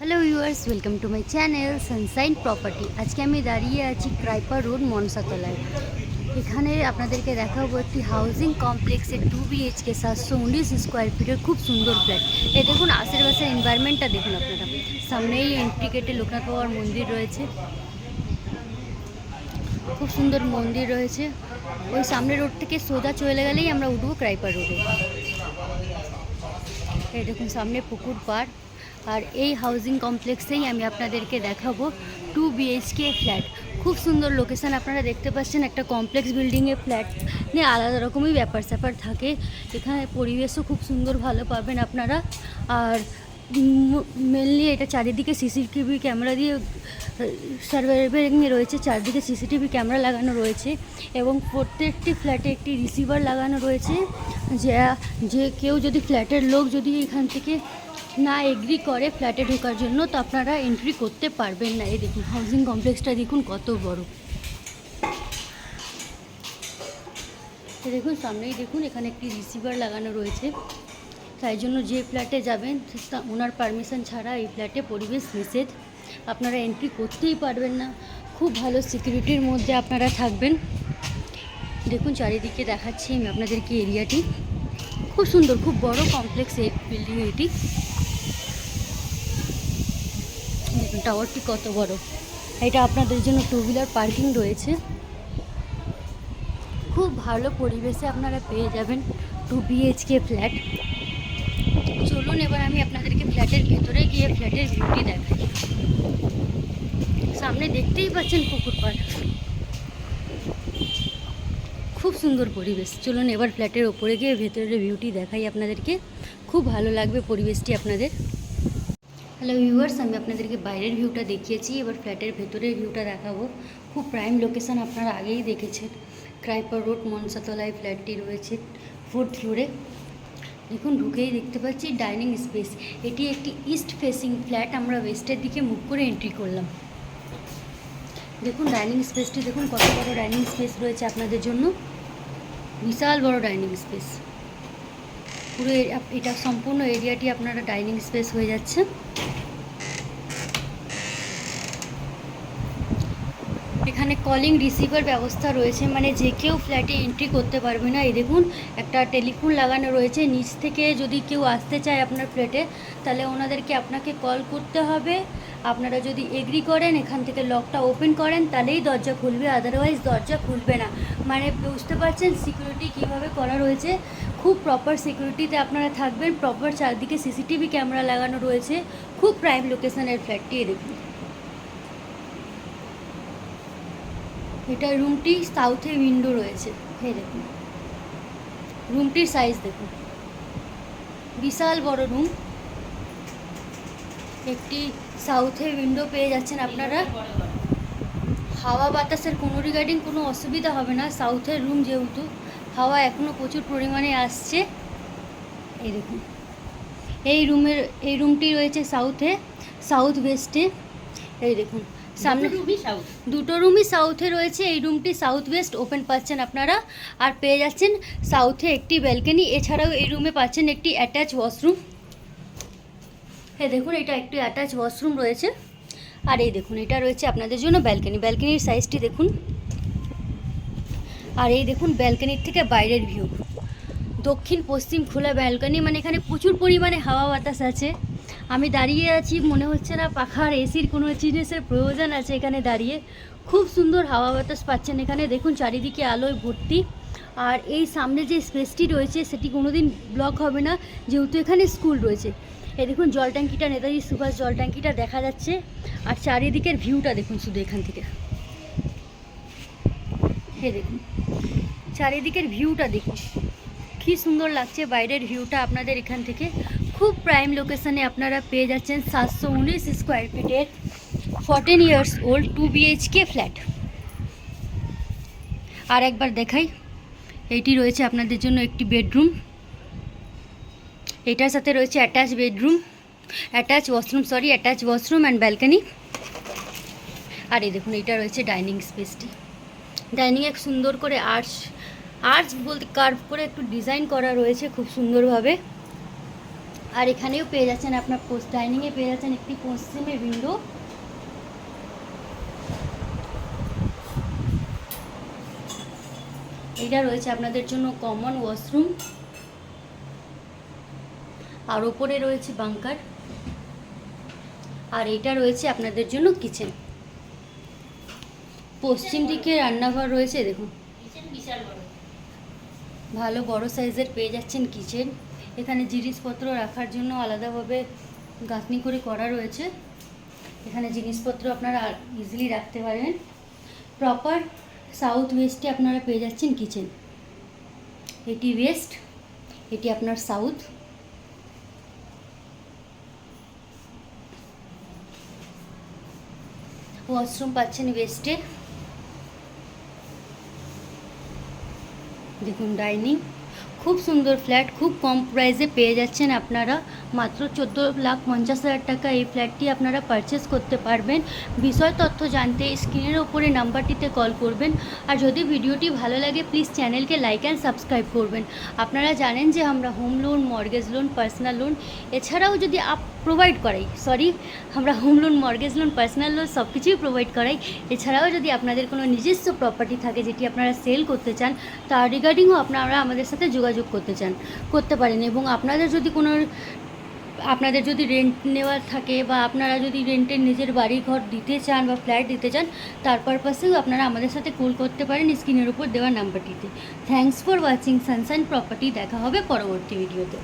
Hello viewers, welcome to my channel Sunshine property. আজকে আমি দাঁড়িয়ে আছি ক্রাইপার রোড মনসাতলায়। এখানে আপনাদেরকে দেখাবো একটি হাউজিং কমপ্লেক্সের 2 BHK 719 স্কোয়ার ফিটের খুব সুন্দর ফ্ল্যাট। এই দেখুন আশেপাশের এনভায়রনমেন্টটা দেখুন আপনারা। সামনেই এন্ট্রি গেটে লোকনাথ বাবার মন্দির রয়েছে, খুব সুন্দর মন্দির রয়েছে। ওই সামনের রোড থেকে সোজা চলে গেলেই আমরা উঠবো ক্রাইপার রোডে। এই দেখুন সামনে পুকুর পাড়। আর এই হাউজিং কমপ্লেক্সেই আমি আপনাদেরকে দেখাবো 2 BHK ফ্ল্যাট। খুব সুন্দর লোকেশান আপনারা দেখতে পাচ্ছেন। একটা কমপ্লেক্স বিল্ডিংয়ে ফ্ল্যাট নিয়ে আলাদা রকমই ব্যাপার স্যাপার থাকে। এখানে পরিবেশও খুব সুন্দর ভালো পাবেন আপনারা। আর মেনলি এটা চারিদিকে সিসিটিভি ক্যামেরা দিয়ে সার্ভেইং রয়েছে, চারদিকে সিসিটিভি ক্যামেরা লাগানো রয়েছে এবং প্রত্যেকটি ফ্ল্যাটে একটি রিসিভার লাগানো রয়েছে। যে কেউ যদি ফ্ল্যাটের লোক যদি এখান থেকে না এগ্রি করে ফ্ল্যাটে ঢোকার জন্য, তো আপনারা এন্ট্রি করতে পারবেন না। এই দেখুন হাউজিং কমপ্লেক্সটা দেখুন কত বড়। দেখুন সামনেই দেখুন এখানে একটি রিসিভার লাগানো রয়েছে, তাই জন্য যে ফ্ল্যাটে যাবেন ওনার পারমিশন ছাড়া এই ফ্ল্যাটে পরিবেশ নিষেধ, আপনারা এন্ট্রি করতেই পারবেন না। খুব ভালো সিকিউরিটির মধ্যে আপনারা থাকবেন। দেখুন চারিদিকে দেখাচ্ছি আমি আপনাদেরকে এরিয়াটি, খুব সুন্দর, খুব বড় কমপ্লেক্স এই বিল্ডিং। এটি দেখুন টাওয়ারটি কত বড়। এটা আপনাদের জন্য 2 হুইলার পার্কিং রয়েছে। খুব ভালো পরিবেশে আপনারা পেয়ে যাবেন 2 BHK ফ্ল্যাট। চলুন এবার আমি আপনাদেরকে ফ্ল্যাটের ভেতরে গিয়ে ফ্ল্যাটের ভিউটি দেখাই। সামনে দেখতেই পাচ্ছেন পুকুর পাড়, খুব সুন্দর পরিবেশ। চলুন এবার ফ্ল্যাটের ওপরে গিয়ে ভেতরের ভিউটি দেখাই আপনাদেরকে, খুব ভালো লাগবে পরিবেশটি আপনাদের। হ্যালো ভিউয়ার্স, আমি আপনাদেরকে বাইরের ভিউটা দেখিয়েছি, এবার ফ্ল্যাটের ভেতরের ভিউটা দেখাবো। খুব প্রাইম লোকেশান আপনারা আগেই দেখেছেন। ক্রাইপার রোড মনসাতলায় ফ্ল্যাটটি রয়েছে 4th ফ্লোরে। দেখুন ঢুকেই দেখতে পাচ্ছি ডাইনিং স্পেস। এটি একটি ইস্ট ফেসিং ফ্ল্যাট, আমরা ওয়েস্টের দিকে মুখ করে এন্ট্রি করলাম। দেখুন ডাইনিং স্পেসটি দেখুন কত বড় ডাইনিং স্পেস রয়েছে আপনাদের জন্য, বিশাল বড় ডাইনিং স্পেস। পুরো এটা সম্পূর্ণ এরিয়াটি আপনারা ডাইনিং স্পেস হয়ে যাচ্ছে। এখানে কলিং রিসিভার ব্যবস্থা রয়েছে, মানে যে কেউ ফ্ল্যাটে এন্ট্রি করতে পারবে না। এই দেখুন একটা টেলিফোন লাগানো রয়েছে। নিচ থেকে যদি কেউ আসতে চায় আপনার ফ্ল্যাটে, তাহলে ওনাদেরকে আপনাকে কল করতে হবে। আপনারা যদি এগ্রি করেন, এখান থেকে লকটা ওপেন করেন, তাহলেই দরজা খুলবে, আদারওয়াইজ দরজা খুলবে না। মানে বুঝতে পারছেন সিকিউরিটি কীভাবে করা রয়েছে। খুব প্রপার সিকিউরিটিতে আপনারা থাকবেন। প্রপার চারদিকে সিসিটিভি ক্যামেরা লাগানো রয়েছে। খুব প্রাইম লোকেশনের ফ্ল্যাটটি। দেখুন এটা রুমটি সাউথে উইন্ডো রয়েছে। এই দেখুন রুমটির সাইজ দেখুন, বিশাল বড় রুম। একটি সাউথে উইন্ডো পেয়ে যাচ্ছেন আপনারা। হাওয়া বাতাসের কোনো রিগার্ডিং কোনো অসুবিধা হবে না। সাউথের রুম যেহেতু, হাওয়া এখনও প্রচুর পরিমাণে আসছে। এই দেখুন এই রুমটি রয়েছে সাউথ ওয়েস্টে। এই দেখুন সামনে দুটো রুমই সাউথে রয়েছে। এই রুমটি সাউথ ওয়েস্ট ওপেন পাচ্ছেন আপনারা, আর পেয়ে যাচ্ছেন সাউথে একটি ব্যালকনি। এছাড়াও এই রুমে পাচ্ছেন একটি অ্যাটাচ ওয়াশরুম। দেখুন এটা একটি অ্যাটাচ ওয়াশরুম রয়েছে। আর এই দেখুন এটা রয়েছে আপনাদের জন্য ব্যালকনির সাইজটি দেখুন। আর এই দেখুন ব্যালকনির থেকে বাইরের ভিউ, দক্ষিণ পশ্চিম খোলা ব্যালকনি, মানে এখানে প্রচুর পরিমাণে হাওয়া বাতাস আছে। আমি দাঁড়িয়ে আছি, মনে হচ্ছে না পাখার এসির কোনো জিনিসের প্রয়োজন আছে এখানে দাঁড়িয়ে। খুব সুন্দর হাওয়া বাতাস পাচ্ছেন এখানে। দেখুন চারিদিকে আলোয় ভর্তি। আর এই সামনে যে স্পেসটি রয়েছে সেটি কোনোদিন ব্লক হবে না, যেহেতু এখানে স্কুল রয়েছে। এই দেখুন জল ট্যাঙ্কিটা, নেতাজি সুভাষ জল ট্যাঙ্কিটা দেখা যাচ্ছে। আর চারিদিকের ভিউটা দেখুন শুধু এখান থেকে। দেখুন চারিদিকের ভিউটা দেখুন কী সুন্দর লাগছে। বাইরের ভিউটা আপনাদের এখান থেকে। খুব প্রাইম লোকেশানে আপনারা পেয়ে যাচ্ছেন 719 স্কোয়ার ফিটের 14 ইয়ার্স ওল্ড 2 BHK ফ্ল্যাট। আর একবার দেখাই, এইটি রয়েছে আপনাদের জন্য একটি বেডরুম। এটার সাথে রয়েছে অ্যাটাচ ওয়াশরুম অ্যান্ড ব্যালকনি। আর এই দেখুন এটা রয়েছে ডাইনিং স্পেসটি। ডাইনিংয়ে সুন্দর করে আর্চ বলতে কার্ভ করে একটু ডিজাইন করা রয়েছে খুব সুন্দরভাবে। আর এখানেও পেয়ে যাচ্ছেন আপনার পোস্ট ডাইনিংয়ে পেয়ে যাচ্ছেন একটি পশ্চিমে উইন্ডো। এটা রয়েছে আপনাদের জন্য কমন ওয়াশরুম, আর ওপরে রয়েছে বাংকার, আর এটা রয়েছে আপনাদের জন্য কিচেন। পশ্চিম দিকে রান্নাঘর রয়েছে, দেখুন ভালো বড় সাইজের পেয়ে যাচ্ছেন কিচেন। এখানে জিনিসপত্র রাখার জন্য আলাদাভাবে গাঁথনি করে করা রয়েছে, এখানে জিনিসপত্র আপনারা ইজিলি রাখতে পারেন। প্রপার সাউথ ওয়েস্টে আপনারা পেয়ে যাচ্ছেন কিচেন। এটি ওয়েস্ট, এটি আপনার সাউথ। ওয়াশরুম পাচ্ছেন ওয়েস্টে। দেখুন ডাইনিং, খুব সুন্দর ফ্ল্যাট, খুব কম প্রাইসে পেয়ে যাচ্ছেন আপনারা। মাত্র 14,50,000 টাকা এই ফ্ল্যাটটি আপনারা পারচেস করতে পারবেন। বিষয় তথ্য জানতে স্ক্রিনের ওপরে নাম্বারটিতে কল করবেন। আর যদি ভিডিওটি ভালো লাগে প্লিজ চ্যানেলকে লাইক অ্যান্ড সাবস্ক্রাইব করবেন। আপনারা জানেন যে আমরা home loan, mortgage loan, personal loan এছাড়াও যদি প্রোভাইড করাই, আমরা home loan, mortgage loan, personal loan সব কিছুই প্রোভাইড করাই। এছাড়াও যদি আপনাদের কোনো নিজস্ব প্রপার্টি থাকে যেটি আপনারা সেল করতে চান, তার রিগার্ডিংও আপনারা আমাদের সাথে যোগাযোগ করতে পারেন। এবং আপনাদের যদি রেন্ট নেওয়ার থাকে বা আপনারা যদি রেন্টের নিজের বাড়ি ঘর দিতে চান বা ফ্ল্যাট দিতে চান, তার পারপাসেও আপনারা আমাদের সাথে কল করতে পারেন স্ক্রিনের উপর দেওয়া নাম্বারটিতে। Thanks for watching Sunshine property. দেখা হবে পরবর্তী ভিডিওতে।